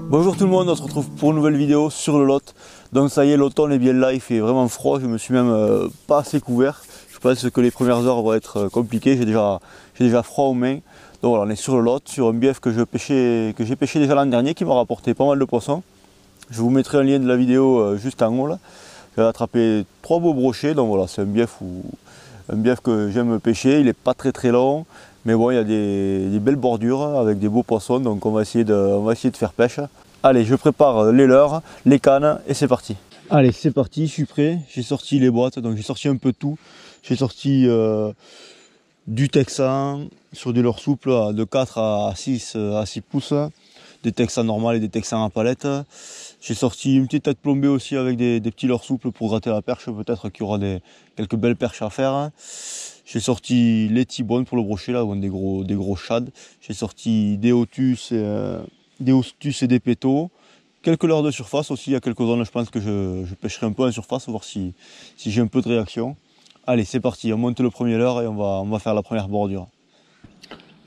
Bonjour tout le monde, on se retrouve pour une nouvelle vidéo sur le Lot. Donc ça y est, l'automne est bien là, il fait vraiment froid, je me suis même pas assez couvert. Je pense que les premières heures vont être compliquées, j'ai déjà froid aux mains. Donc voilà, on est sur le Lot, sur un bief que j'ai pêché déjà l'an dernier, qui m'a rapporté pas mal de poissons. Je vous mettrai un lien de la vidéo juste en haut là. J'ai attrapé 3 beaux brochets, donc voilà, c'est un bief que j'aime pêcher, il n'est pas très long. Mais bon, il y a des belles bordures avec des beaux poissons, donc on va essayer de faire pêche. Allez, je prépare les leurres, les cannes et c'est parti. Allez, c'est parti, je suis prêt. J'ai sorti les boîtes, donc j'ai sorti un peu de tout. J'ai sorti du texan sur des leurres souples de 4 à 6 pouces, des texans normales et des texans à palette. J'ai sorti une petite tête plombée aussi avec des petits leurres souples pour gratter la perche, peut-être qu'il y aura quelques belles perches à faire. J'ai sorti les T-bones pour le brochet, là, des gros shads. J'ai sorti des Otus et des pétos. Quelques leurres de surface aussi, il y a quelques zones, je pense que je pêcherai un peu en surface, voir si j'ai un peu de réaction. Allez, c'est parti, on monte le premier leurre et on va faire la première bordure.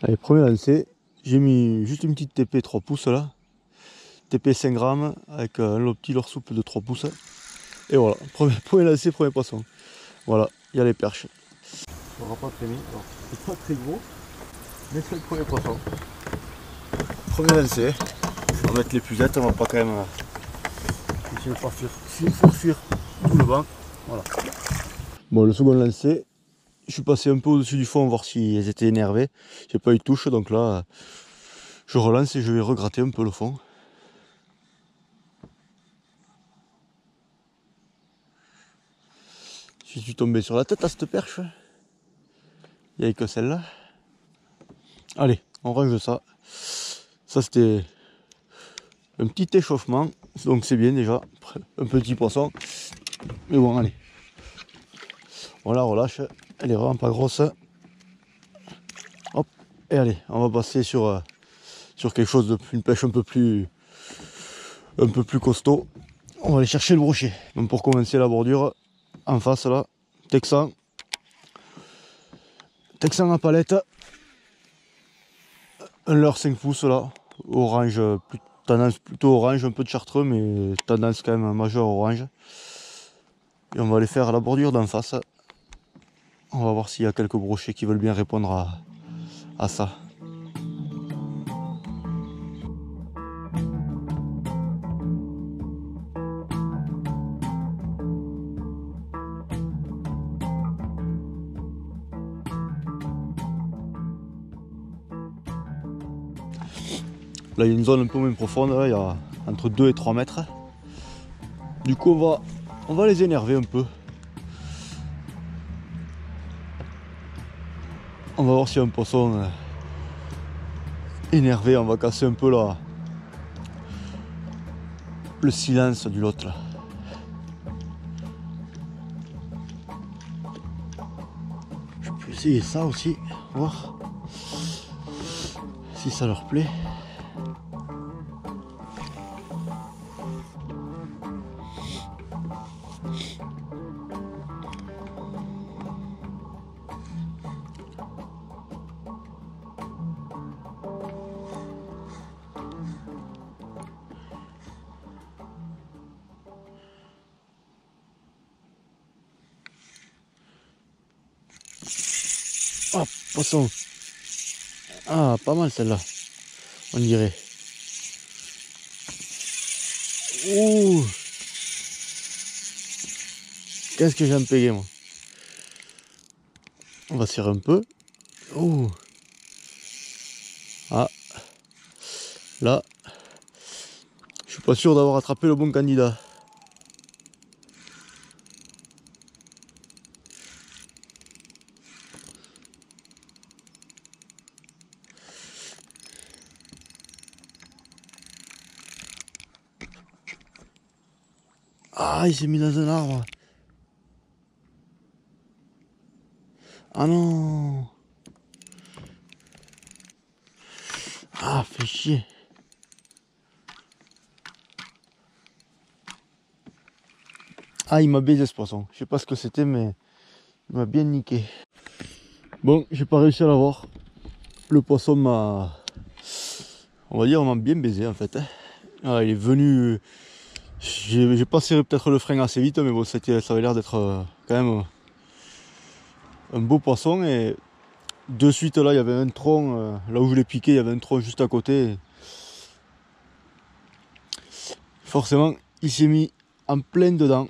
Allez, premier lancé, j'ai mis juste une petite TP 3 pouces là. TP 5 grammes avec un petit leurre souple de 3 pouces. Et voilà, premier lancé, premier poisson. Voilà, il y a les perches. On va pas traîner, alors c'est pas très gros, mais c'est le premier poisson. Premier lancé, on va mettre les puzettes, on va pas quand même essayer de faire fuir tout le banc. Voilà. Bon, le second lancé, je suis passé un peu au-dessus du fond voir si elles étaient énervées. J'ai pas eu de touche, donc là je relance et je vais regratter un peu le fond. Je suis tombé sur la tête à cette perche. Il n'y avait que celle-là. Allez, on range ça. Ça c'était un petit échauffement, donc c'est bien déjà. Un petit poisson. Mais bon, allez. On la relâche. Elle est vraiment pas grosse. Hop. Et allez, on va passer sur quelque chose une pêche un peu plus costaud. On va aller chercher le brochet. Donc pour commencer la bordure, en face là, texan à palette. Un leurre 5 pouces là, orange, tendance plutôt orange, un peu de chartreux, mais tendance quand même majeure orange. Et on va aller faire la bordure d'en face. On va voir s'il y a quelques brochets qui veulent bien répondre à ça. Là, il y a une zone un peu moins profonde, là, il y a entre 2 et 3 mètres. Du coup, on va les énerver un peu. On va voir s'il y a un poisson énervé. On va casser un peu là, le silence du lot là. Je peux essayer ça aussi, voir si ça leur plaît. Oh, poisson. Ah, pas mal celle-là, on dirait. Ouh. Qu'est-ce que j'aime payer moi. On va serrer un peu. Ouh. Ah. Là. Je suis pas sûr d'avoir attrapé le bon candidat. Ah, il s'est mis dans un arbre. Ah non. Ah, fait chier. Ah, il m'a baisé ce poisson. Je sais pas ce que c'était, mais il m'a bien niqué. Bon, j'ai pas réussi à l'avoir. Le poisson m'a... On va dire, on m'a bien baisé en fait. Ah, il est venu. J'ai pas serré peut-être le frein assez vite, mais bon, ça avait l'air d'être quand même un beau poisson. Et de suite là, il y avait un tronc, là où je l'ai piqué, il y avait un tronc juste à côté. Forcément, il s'est mis en plein dedans.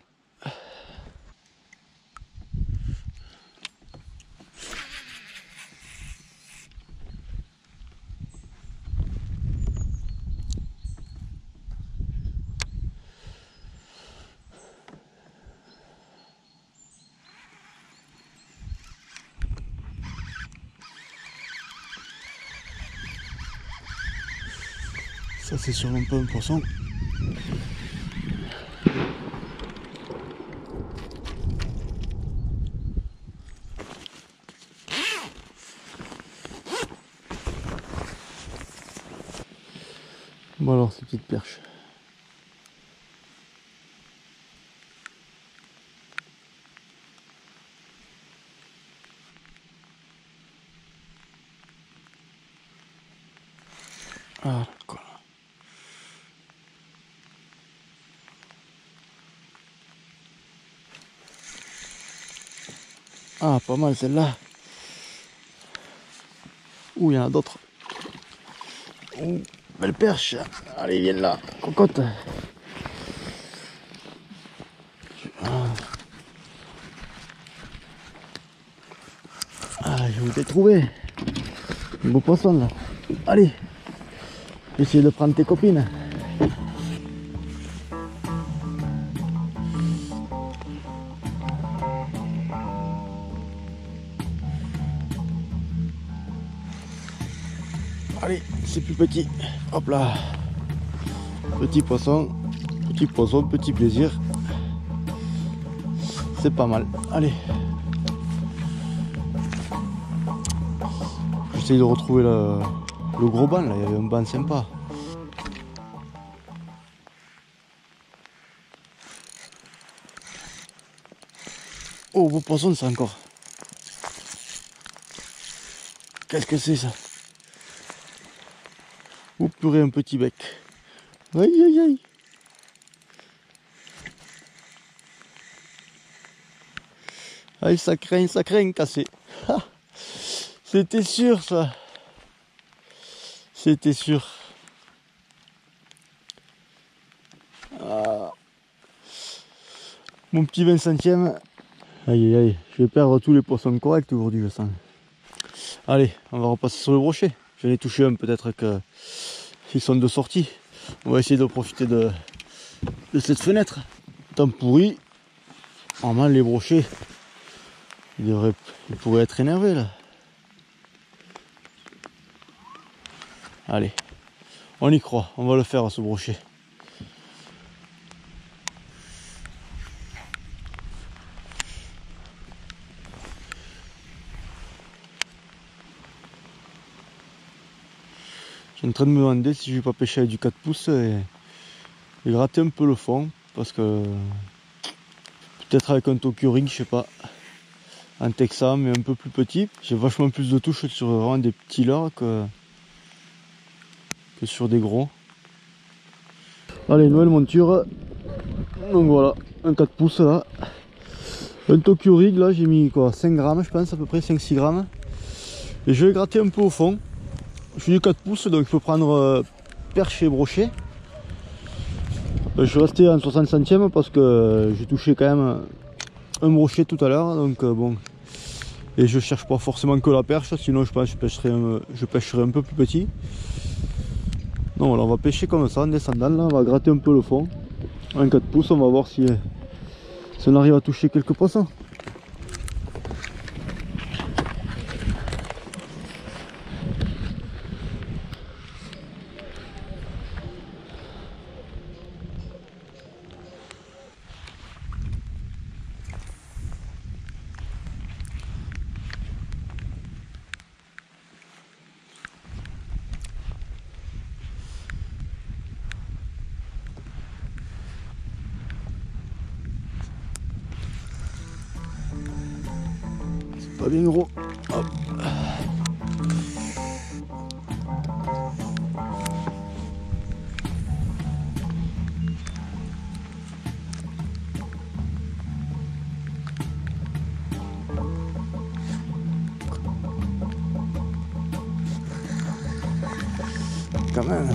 Ça c'est sûrement pas un poisson. Bon alors, ces petites perches. Ah, quoi. Ah, pas mal celle-là. Ouh, il y en a d'autres. Ouh, belle perche. Allez, viens là, cocotte. Ah, je vous ai trouvé. Un beau poisson là. Allez, essaye de prendre tes copines. Allez, c'est plus petit. Hop là. Petit poisson, petit plaisir. C'est pas mal. Allez. J'essaye de retrouver le gros banc là. Il y avait un banc sympa. Oh, beau poisson ça encore. Qu'est-ce que c'est ça? Oh purée, un petit bec. Aïe aïe aïe. Aïe, ça craint cassé. C'était sûr ça. C'était sûr. Ah. Mon petit 20 centièmes. Aïe aïe aïe, je vais perdre tous les poissons corrects aujourd'hui, je sens. Allez, on va repasser sur le brochet. J'en ai touché un, peut-être qu'ils sont de sortie. On va essayer de profiter de cette fenêtre. Temps pourri. Normalement, les brochets, ils pourraient être énervés là. Allez, on y croit, on va le faire à ce brochet. Je suis en train de me demander si je vais pas pêcher avec du 4 pouces et gratter un peu le fond, parce que peut-être avec un Tokyo Rig, je sais pas, un Texan mais un peu plus petit. J'ai vachement plus de touches sur vraiment des petits leurres que sur des gros. Allez, nouvelle monture. Donc voilà, un 4 pouces là. Un Tokyo Rig là, j'ai mis quoi, 5 grammes je pense, à peu près 5-6 grammes. Et je vais gratter un peu au fond. Je suis du 4 pouces donc je peux prendre perche et brochet. Je suis resté en 60 centièmes parce que j'ai touché quand même un brochet tout à l'heure, donc bon. Et je cherche pas forcément que la perche, sinon je pense que je pêcherai un peu plus petit. Donc voilà, on va pêcher comme ça en descendant là, on va gratter un peu le fond. Un 4 pouces, on va voir si on arrive à toucher quelques poissons. Pas bien gros. Hop. quand même.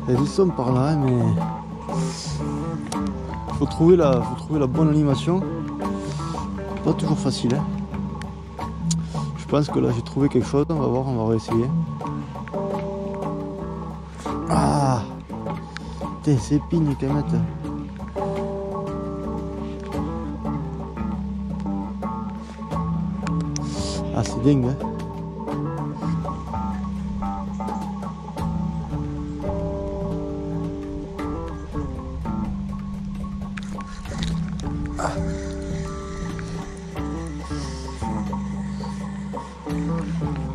Il y a des sommes par là, hein, mais faut trouver la bonne animation. Pas toujours facile. Hein. Je pense que là j'ai trouvé quelque chose. On va voir, on va réessayer. Ah, putain, c'est épine qu'elle mette. Ah, c'est dingue. Hein.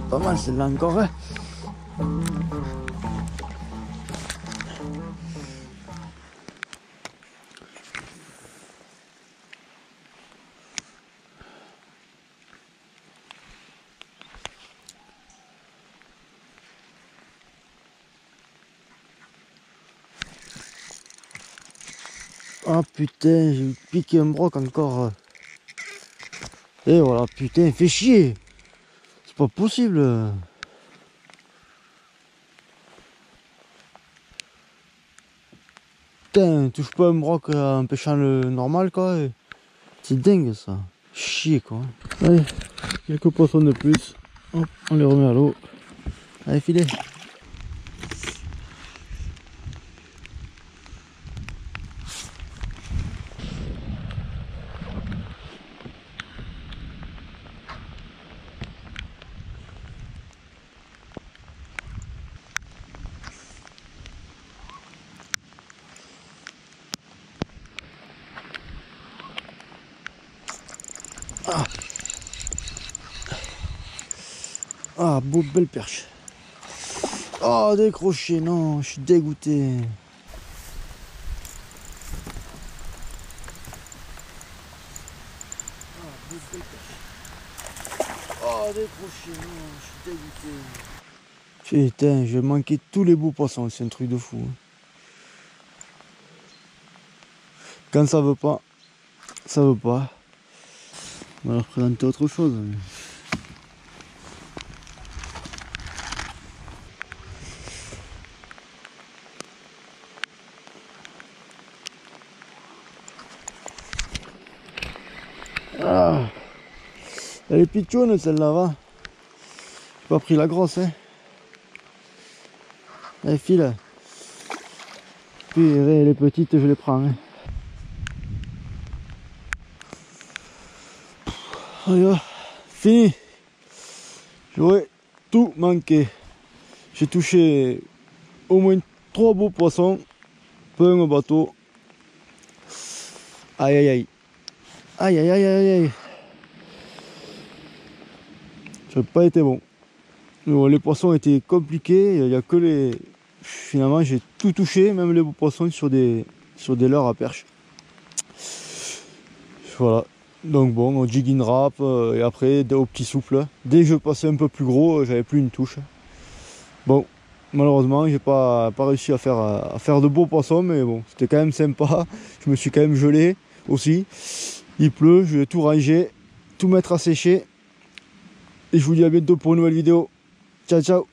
Pas mal celle-là encore. Hein. Ah putain, j'ai piqué un broc encore. Et voilà, putain, fait chier. C'est pas possible. Putain, touche pas un broc en pêchant le normal quoi. C'est dingue ça. Chier quoi. Allez, quelques poissons de plus. Hop, on les remet à l'eau. Allez, filet. Ah, ah beau, belle perche. Oh, décroché, non, je suis dégoûté. Oh, décroché, non, je suis dégoûté. Putain, j'ai manqué tous les beaux poissons, c'est un truc de fou. Quand ça veut pas, ça veut pas. On va leur présenter autre chose. Ah, elle est pitchoune celle-là, va. J'ai pas pris la grosse, hein. Allez, file. Puis les petites, je les prends. Hein. Allez, fini. J'aurais tout manqué. J'ai touché au moins 3 beaux poissons, peu un bateau. Aïe aïe aïe. Aïe aïe aïe aïe aïe. Ça n'a pas été bon. Bon, les poissons étaient compliqués, il n'y a que les... Finalement j'ai tout touché, même les beaux poissons sur des leurres à perche. Voilà. Donc bon, au jigging rap et après au petit souple. Dès que je passais un peu plus gros, j'avais plus une touche. Bon, malheureusement, j'ai pas réussi à faire de beaux poissons, mais bon, c'était quand même sympa. Je me suis quand même gelé aussi. Il pleut, je vais tout ranger, tout mettre à sécher. Et je vous dis à bientôt pour une nouvelle vidéo. Ciao, ciao.